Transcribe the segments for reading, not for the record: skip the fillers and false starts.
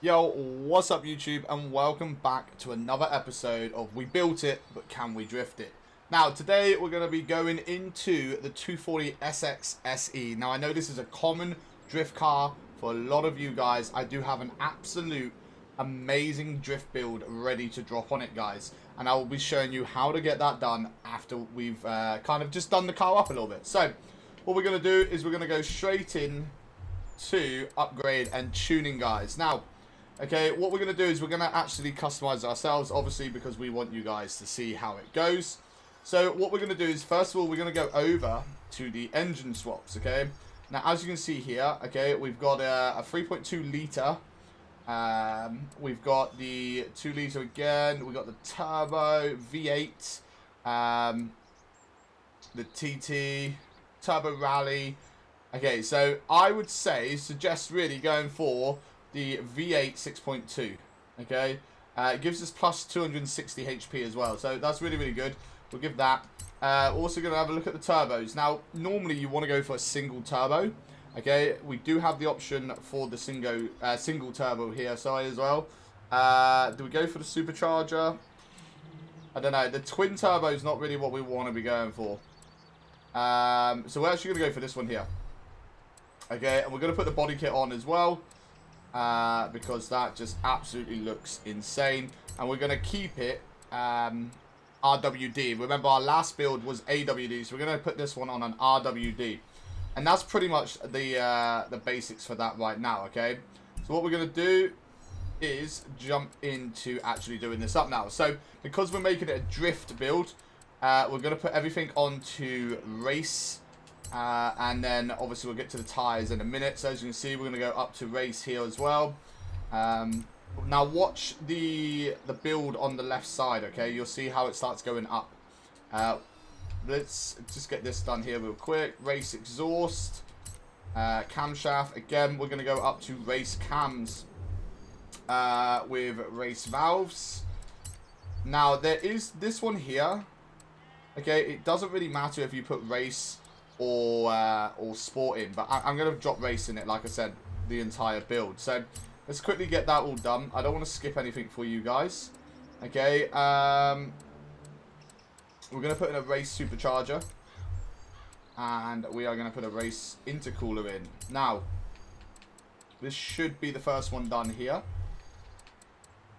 Yo, what's up YouTube, and welcome back to another episode of We Built It, but Can We Drift It? Now, today we're going to be going into the 240SX SE. Now, I know this is a common drift car for a lot of you guys. I do have an absolute amazing drift build ready to drop on it, guys. And I will be showing you how to get that done after we've kind of just done the car up a little bit. So, what we're going to do is we're going to go straight in to upgrade and tuning, guys. Now, okay, what we're going to do is we're going to actually customize ourselves, obviously, because we want you guys to see how it goes. So what we're going to do is, first of all, we're going to go over to the engine swaps, okay? Now, as you can see here, okay, we've got a 3.2 litre. We've got the 2 litre again. We've got the turbo, V8, the TT, turbo rally. Okay, so I would suggest really going for the V8 6.2, okay? It gives us plus 260 HP as well, so that's really, really good. We'll give that. Also going to have a look at the turbos. Now, normally you want to go for a single turbo, okay? We do have the option for the single turbo here, sorry, as well. Do we go for the supercharger? I don't know. The twin turbo is not really what we want to be going for. So we're actually going to go for this one here. Okay, and we're going to put the body kit on as well. Because that just absolutely looks insane, and we're going to keep it RWD. Remember, our last build was AWD, so we're going to put this one on an RWD, and that's pretty much the basics for that right now. Okay, so what we're going to do is jump into actually doing this up now. So because we're making it a drift build, we're going to put everything onto race. And then obviously we'll get to the tyres in a minute. So as you can see, we're going to go up to race here as well. Now watch the build on the left side, okay? You'll see how it starts going up. Let's just get this done here real quick. Race exhaust, camshaft. Again, we're going to go up to race cams with race valves. Now there is this one here. Okay, it doesn't really matter if you put race or sport in, but I'm going to drop race in it, like I said, the entire build. So let's quickly get that all done. I don't want to skip anything for you guys. Okay, we're going to put in a race supercharger, and we are going to put a race intercooler in. Now, this should be the first one done here.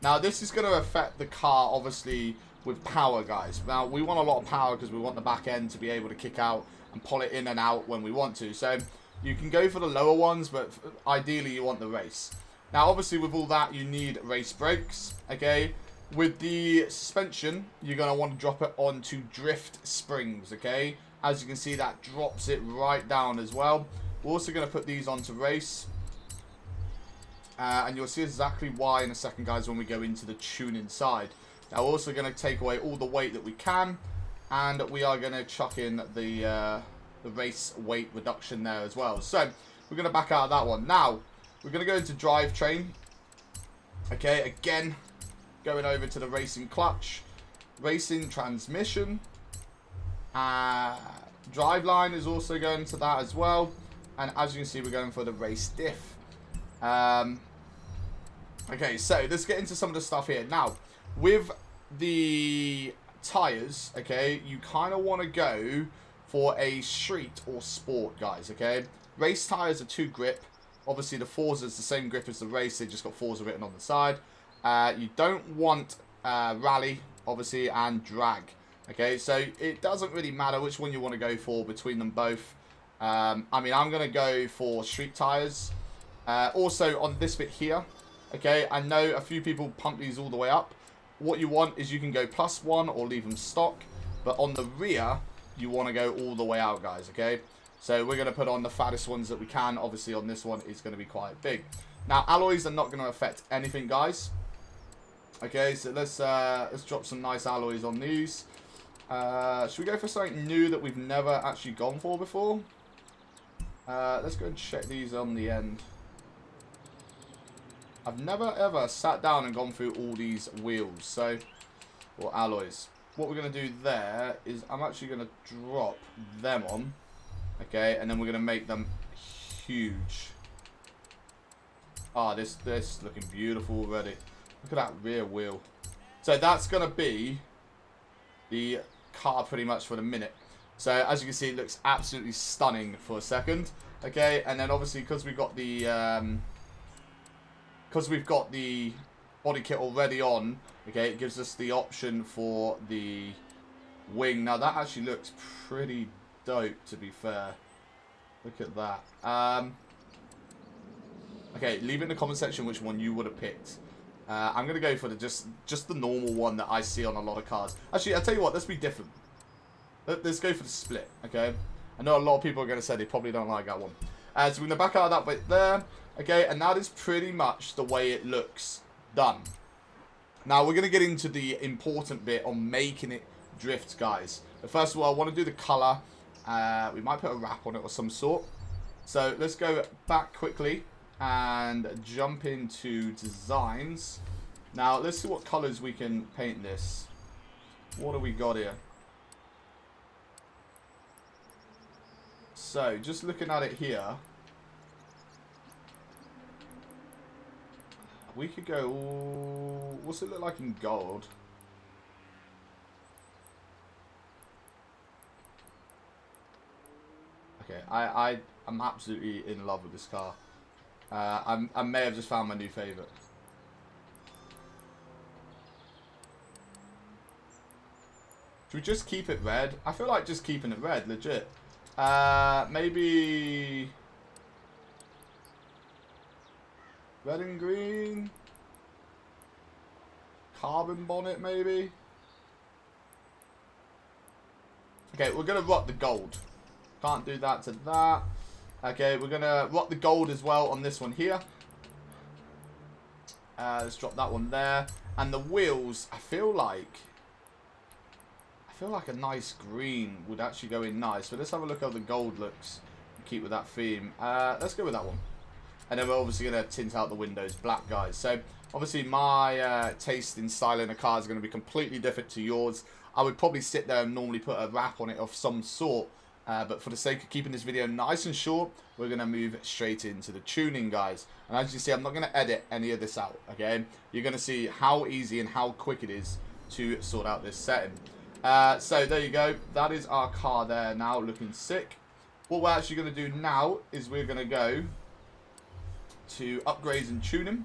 Now, this is going to affect the car, obviously, with power, guys. Now, we want a lot of power because we want the back end to be able to kick out and pull it in and out when we want to. So you can go for the lower ones, but ideally you want the race. Now obviously with all that you need race brakes, okay? With the suspension, you're going to want to drop it onto drift springs, okay? As you can see, that drops it right down as well. We're also going to put these onto race. And you'll see exactly why in a second, guys, when we go into the tuning side. Now we're also going to take away all the weight that we can. And we are going to chuck in the race weight reduction there as well. So we're going to back out of that one. Now we're going to go into drivetrain. Okay, again, going over to the racing clutch, racing transmission. Driveline is also going to that as well. And as you can see, we're going for the race diff. Okay, so let's get into some of the stuff here. Now, with the tires, okay, you kind of want to go for a street or sport, guys, okay? Race tires are 2 grip. Obviously the Forza is the same grip as the race, they just got Forza written on the side. You don't want rally, obviously, and drag, okay? So it doesn't really matter which one you want to go for between them both. I mean, I'm going to go for street tires. Also on this bit here, okay, I know a few people pump these all the way up. What you want is you can go +1 or leave them stock, but on the rear you want to go all the way out, guys, okay? So we're going to put on the fattest ones that we can. Obviously on this one it's going to be quite big. Now alloys are not going to affect anything, guys. Okay, so let's drop some nice alloys on these. Should we go for something new that we've never actually gone for before? Let's go and check these on the end. I've never ever sat down and gone through all these wheels, so, or alloys. What we're going to do there is I'm actually going to drop them on, okay, and then we're going to make them huge. Ah, this looking beautiful already. Look at that rear wheel. So that's going to be the car pretty much for the minute. So as you can see, it looks absolutely stunning for a second. Okay, and then obviously because we've got the body kit already on, okay, it gives us the option for the wing. Now that actually looks pretty dope, to be fair. Look at that. Okay, leave it in the comment section which one you would have picked. I'm gonna go for the just the normal one that I see on a lot of cars. Actually, I'll tell you what, let's be different. Let's go for the split, okay? I know a lot of people are gonna say they probably don't like that one. So we're gonna back out of that bit there, okay? And that is pretty much the way it looks done. Now we're gonna get into the important bit on making it drift, guys. But first of all, I want to do the color. We might put a wrap on it or some sort. So let's go back quickly and jump into designs. Now let's see what colors we can paint this. What do we got here? So just looking at it here, we could go, what's it look like in gold? Okay, I'm absolutely in love with this car. I may have just found my new favourite. Should we just keep it red? I feel like just keeping it red, legit. Maybe red and green. Carbon bonnet, maybe. Okay, we're gonna rock the gold. Can't do that to that. Okay, we're gonna rock the gold as well on this one here. Let's drop that one there. And the wheels, I feel like a nice green would actually go in nice. But let's have a look how the gold looks. Keep with that theme. Let's go with that one. And then we're obviously gonna tint out the windows black, guys. So obviously my taste in styling a car is gonna be completely different to yours. I would probably sit there and normally put a wrap on it of some sort. But for the sake of keeping this video nice and short, we're going to move straight into the tuning, guys. And as you see, I'm not going to edit any of this out, okay? You're going to see how easy and how quick it is to sort out this setting. So there you go. That is our car there now, looking sick. What we're actually going to do now is we're going to go to upgrades and tuning,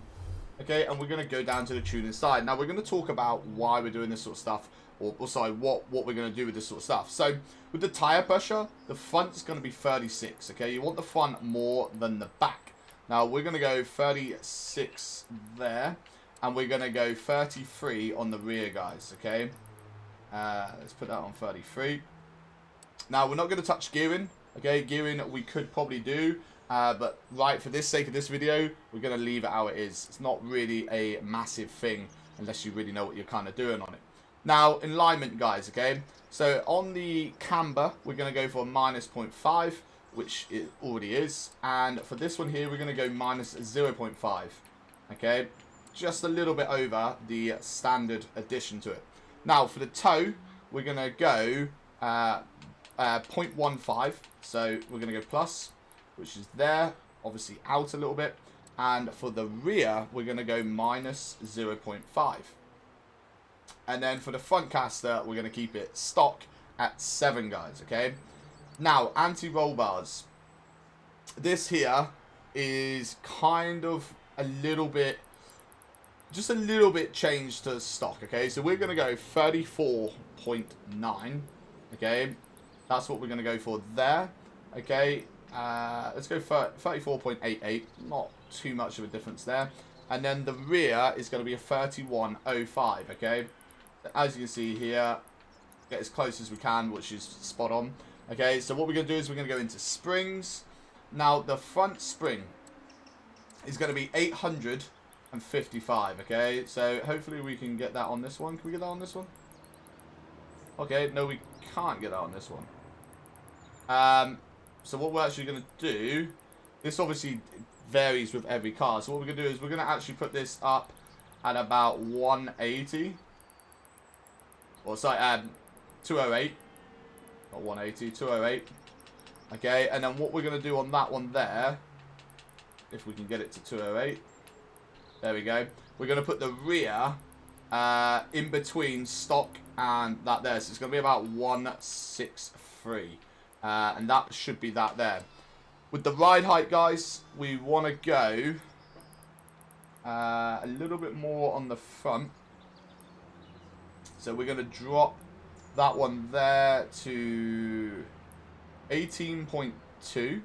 okay? And we're going to go down to the tuning side. Now, we're going to talk about why we're doing this sort of stuff. Or sorry, what we're going to do with this sort of stuff. So, with the tyre pressure, the front's going to be 36, okay? You want the front more than the back. Now, we're going to go 36 there. And we're going to go 33 on the rear, guys, okay? Let's put that on 33. Now, we're not going to touch gearing, okay? Gearing we could probably do. But, right, for this sake of this video, we're going to leave it how it is. It's not really a massive thing unless you really know what you're kind of doing on it. Now, alignment, guys, okay? So, on the camber, we're going to go for a -0.5, which it already is. And for this one here, we're going to go -0.5, okay? Just a little bit over the standard addition to it. Now, for the toe, we're going to go 0.15. So, we're going to go plus, which is there. Obviously, out a little bit. And for the rear, we're going to go -0.5. And then for the front caster, we're going to keep it stock at 7, guys, okay? Now, anti-roll bars. This here is kind of a little bit, just a little bit changed to stock, okay? So we're going to go 34.9, okay? That's what we're going to go for there, okay? Let's go for 34.88, not too much of a difference there. And then the rear is going to be a 31.05, okay? As you can see here, get as close as we can, which is spot on. Okay, so what we're going to do is we're going to go into springs. Now, the front spring is going to be 855, okay? So, hopefully we can get that on this one. Can we get that on this one? Okay, no, we can't get that on this one. So, what we're actually going to do, this obviously varies with every car. So, what we're going to do is we're going to actually put this up at about 180. Or sorry, 208, not 180, 208. Okay, and then what we're going to do on that one there, if we can get it to 208, There we go. We're going to put the rear in between stock and that there. So it's going to be about 163. And that should be that there. With the ride height, guys, we want to go a little bit more on the front. So we're going to drop that one there to 18.2.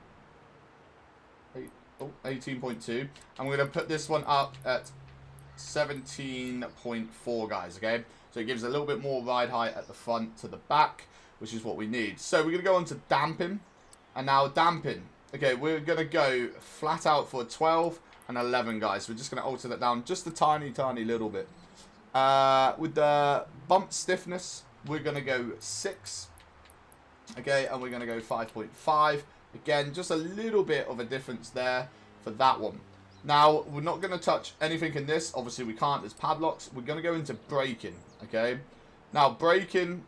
18.2. And we're going to put this one up at 17.4, guys, okay? So it gives a little bit more ride height at the front to the back, which is what we need. So we're going to go on to damping. And now damping. Okay, we're going to go flat out for a 12 and 11, guys. We're just going to alter that down just a tiny, tiny little bit. With the bump stiffness, we're going to go 6. Okay, and we're going to go 5.5. Again, just a little bit of a difference there for that one. Now, we're not going to touch anything in this. Obviously, we can't. There's padlocks. We're going to go into braking. Okay. Now, braking.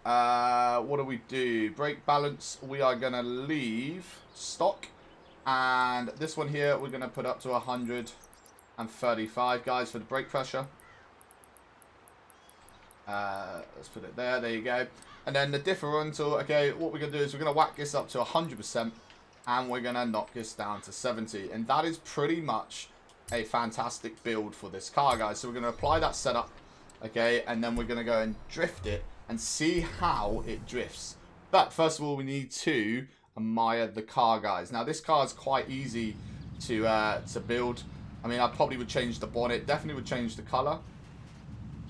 What do we do? Brake balance. We are going to leave stock. And this one here, we're going to put up to 135, guys, for the brake pressure. Let's put it there. There you go. And then the differential, okay, what we're going to do is we're going to whack this up to 100%. And we're going to knock this down to 70. And that is pretty much a fantastic build for this car, guys. So we're going to apply that setup, okay? And then we're going to go and drift it and see how it drifts. But first of all, we need to admire the car, guys. Now, this car is quite easy to build. I mean, I probably would change the bonnet. Definitely would change the color.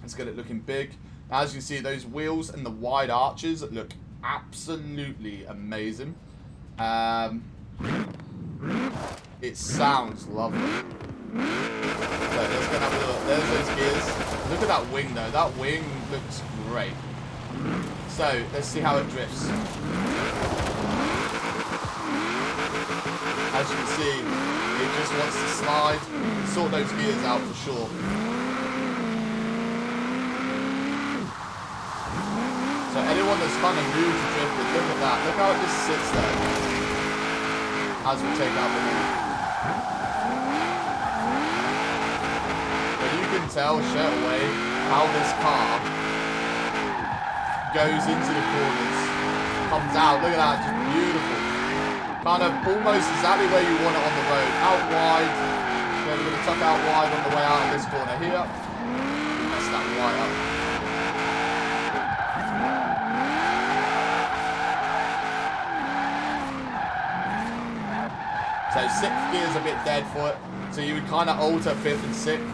Let's get it looking big. Now, as you can see, those wheels and the wide arches look absolutely amazing. It sounds lovely. So let's go and have a look. There's those gears. Look at that wing, though. That wing looks great. So let's see how it drifts. As you can see, it just wants to slide. Sort those gears out for sure. So anyone that's kind of new to drifting, look at that. Look how it just sits there as we take out the wheel. But you can tell straight away how this car goes into the corners, comes out. Look at that, just beautiful. Kind of almost exactly where you want it on the road. Out wide. Okay, we're going to tuck out wide on the way out of this corner here. Mess that right up. So 6th gear is a bit dead for it. So you would kind of alter 5th and 6th.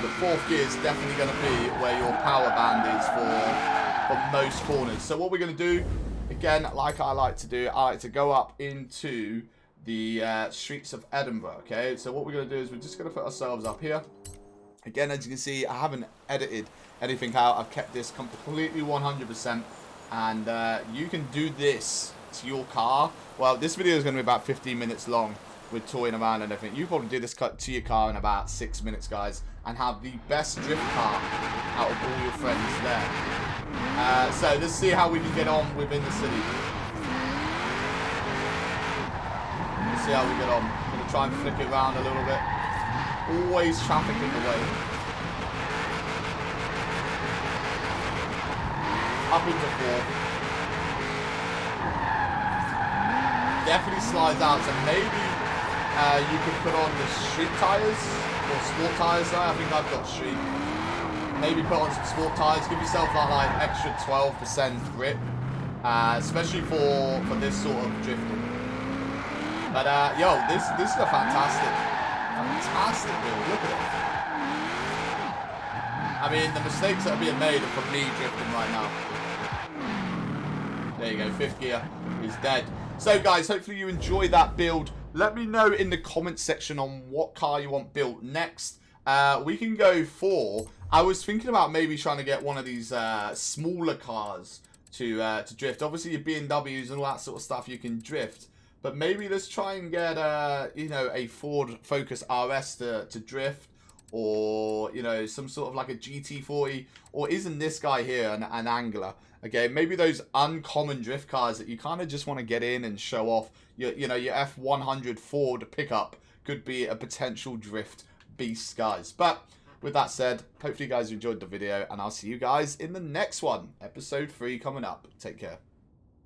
But 4th gear is definitely going to be where your power band is for most corners. So what we're going to do, again, like I like to do, I like to go up into the streets of Edinburgh, okay? So what we're going to do is we're just going to put ourselves up here. Again, as you can see, I haven't edited anything out. I've kept this completely 100%. And you can do this to your car. Well, this video is going to be about 15 minutes long with toying around and everything. You probably do this cut to your car in about 6 minutes, guys, and have the best drift car out of all your friends there. So let's see how we can get on within the city. Let's see how we get on. I'm going to try and flick it around a little bit. Always traffic in the way. Up into 4. Definitely slides out, so maybe you could put on the street tires or sport tires there. I think I've got street. Maybe put on some sport tires, give yourself that like extra 12% grip, especially for this sort of drifting. But yo, this is a fantastic build. Look at it. I mean, the mistakes that are being made are from me drifting right now. There you go, 5th gear is dead. So guys, hopefully you enjoy that build. Let me know in the comments section on what car you want built next. We can go for, I was thinking about maybe trying to get one of these smaller cars to drift. Obviously your BMWs and all that sort of stuff you can drift. But maybe let's try and get you know, a Ford Focus RS to drift. Or, you know, some sort of like a GT40. Or isn't this guy here an Angler? Okay, maybe those uncommon drift cars that you kind of just want to get in and show off. You know, your F100 Ford pickup could be a potential drift beast, guys. But with that said, hopefully you guys enjoyed the video, and I'll see you guys in the next one. Episode 3 coming up. Take care.